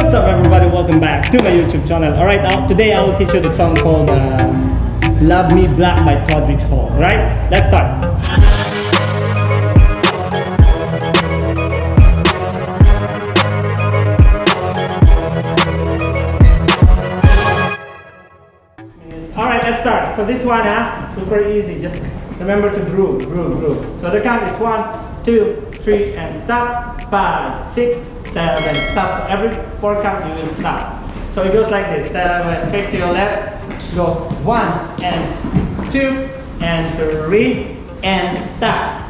What's up everybody, welcome back to my YouTube channel. Alright, today I will teach you the song called Love Me Black by Todrick. Alright, let's start. Alright, let's start. So this one, super easy. Just remember to groove. So the count is 1, 2, 3, and stop. 5, 6, 7, stop. So every 4 count you will stop. So it goes like this. 7, face to your left. Go 1 and 2 and 3 and stop.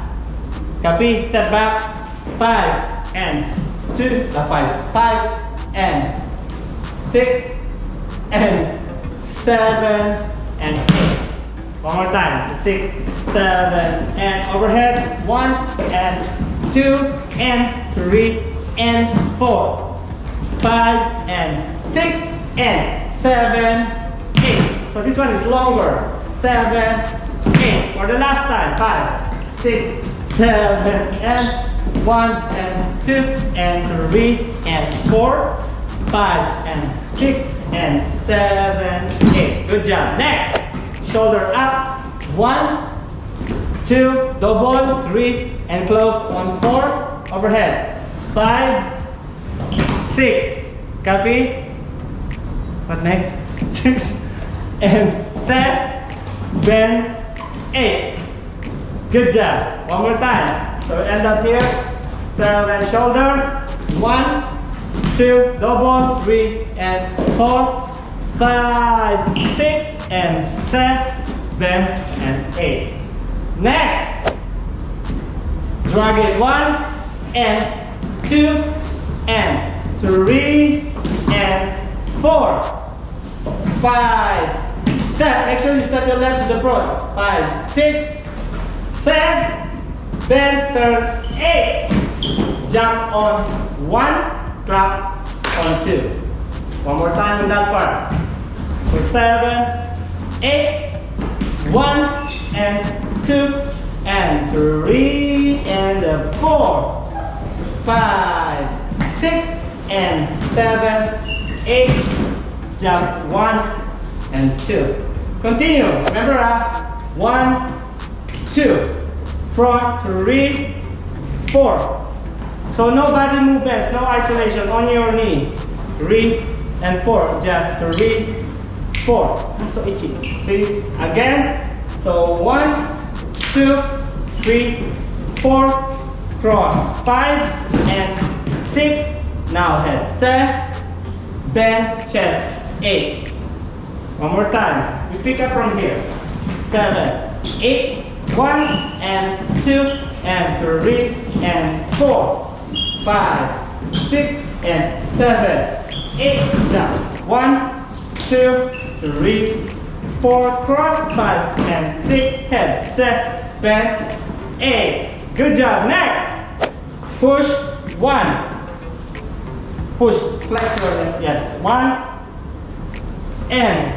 Copy? Step back. 5 and 2. 5 and 6 and 7 and 8. One more time. So 6, 7, and overhead. 1 and 2 and 3 and 4, 5 and 6 and 7, 8. So this one is longer. 7, 8. For the last time. 5, 6, 7, and 1 and 2 and 3 and 4, 5 and 6 and 7, 8. Good job. Next. Shoulder up. 1, 2, double, 3, and close. 1, 4. Overhead. 5, 6. Copy? What next? 6 and 7, 8. Good job. One more time. So end up here. 7 shoulder. 1, 2, double, 3, and 4, 5, 6, and 7, and 8. Next. Drag it. 1 and 2 and 3 and 4, 5. Step. Make sure you step your left to the front. 5, 6, 7, turn 8. Jump on 1, clap on 2. One more time in that part. So 7, 8, 1 and 2 and 3 and 4, 5, 6 and 7, 8. Jump 1 and 2. Continue. Remember, 1, 2, front, 3, 4. So no body movements, no isolation on your knee. 3 and 4. Just 3, 4. That's so itchy. 3 again. So 1, 2, 3, 4. Cross. 5 and 6. Now head. 7. Bend chest. 8. One more time. We pick up from here. 7, 8. 1 and 2 and 3 and 4, 5, 6 and 7, 8. Down. 1, 2, 3, 4. Cross. 5 and 6. Head. 7, 8. Good job. Next. Push. 1. Push. Flex your legs. Yes. 1 and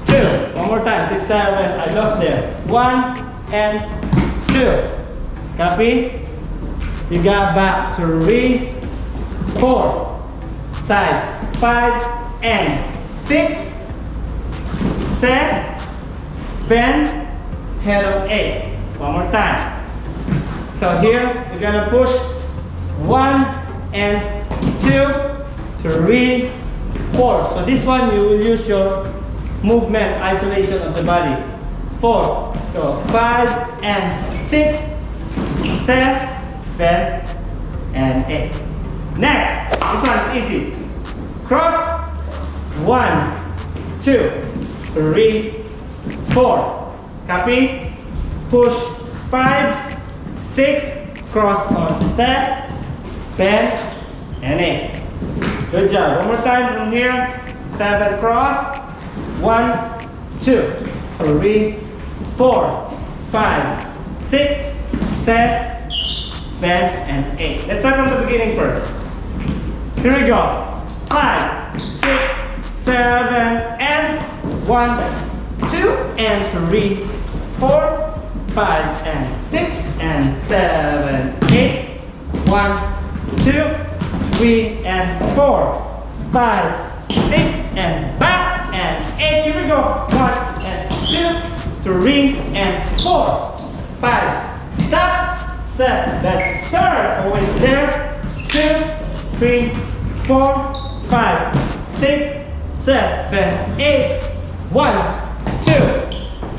2. One more time. 6, 7. I lost there. 1 and 2. Copy? You got back. 3, 4. Side. 5 and 6. Set. Bend. Head of 8. One more time. So here you're gonna push 1 and 2, 3, 4. So this one you will use your movement isolation of the body. 4. So 5 and 6, 7 and 8. Next, this one is easy. Cross. 1, 2, 3, 4. Copy? Push. 5, 6. Cross on 7 and 8. Good job. One more time from here. 7 cross. 1, 2, 3, 4, 5, 6, 7, and 8. Let's start from the beginning first. Here we go. 5, 6, 7, and 1, 2, and 3, 4, 5, and 6, and 7, 8. 1, 2, 3 and 4, 5, 6 and back and 8. Here we go. 1 and 2, 3 and 4, 5. Stop. 7. Third. Always there. 2, 3, 4, 5, 6, 7, 8. 1, 2,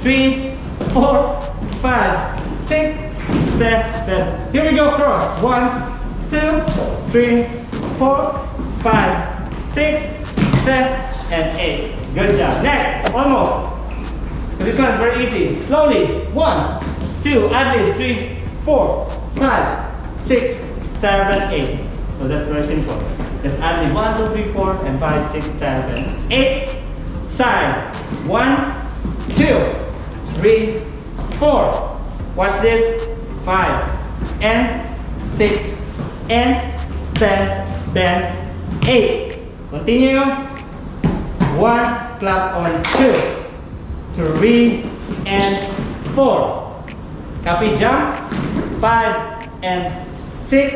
3, 4, 5, 6, 7. Here we go. Cross. 1, 2, 3, 4, 5, 6, 7, and 8. Good job. Next. Almost. So this one is very easy. Slowly. 1, 2, ad-lib, 3, 4, 5, 6, 7, 8. So that's very simple. Just ad-lib 1, 2, 3, 4, and 5, 6, 7, 8. Side. 1, 2, 3, 4. Watch this. 5 and 6 and 7, 8. Continue. 1, clap on 2, 3 and 4. Copy, jump. 5 and 6,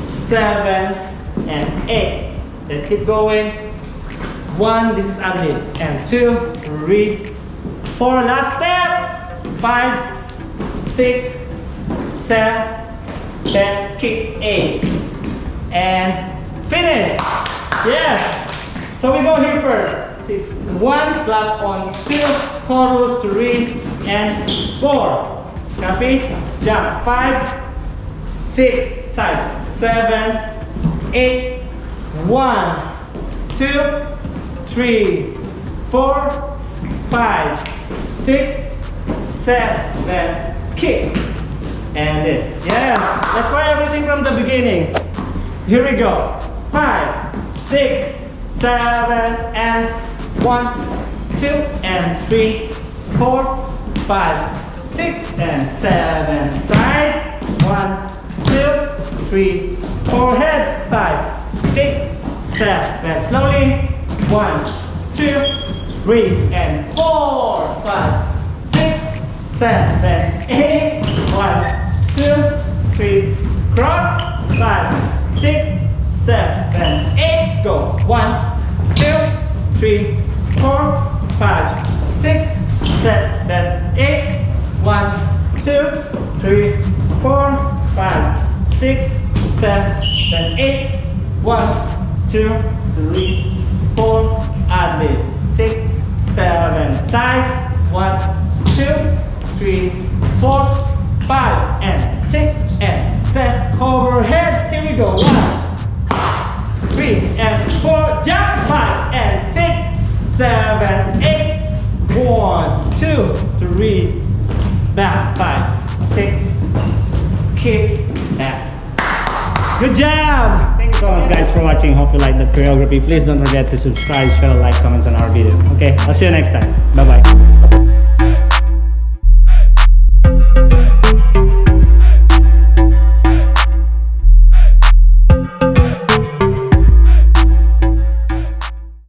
7 and 8. Let's keep going. 1, this is ad-lib, and 2, 3, 4. Last step. 5, 6, 7, kick 8, and finish. Yes. So we go here first. 6, 1, clap on 2, chorus, 3 and 4. Copy. Jump. 5, 6, side. 7, 8. 1, 2, 3, 4, 5, 6, 7, kick. And this. Yes. Let's try everything from the beginning. Here we go. 5, 6, 7, and 1, 2, and 3, 4, 5, 6, and 7. Side. 1, 2, 3, 4. Head. 5, 6, 7. Slowly. 1, 2, 3, and 4, 5, 6, 7, 8. 1, 2, 3. Cross. 5, 6, 7, 8. Go. 1, 2, 3, 4, 5, 6, 7, 8. 1, 2, 3, 4, 5, 6, 7, 8. 1, 2, 3, 4. Ad-lib. 6, 7. Side. 1, 2, 3, 4, 5, and 6, and 7. Overhead. Here we go. 1, 3, and 4. Jump. 5, and 6, 7, 8. 1, 2, 3. Back. 5, 6. Kick. Back. Good job! Thank you so much guys for watching. Hope you like the choreography. Please don't forget to subscribe, share, like, comments on our video. Okay, I'll see you next time. Bye bye.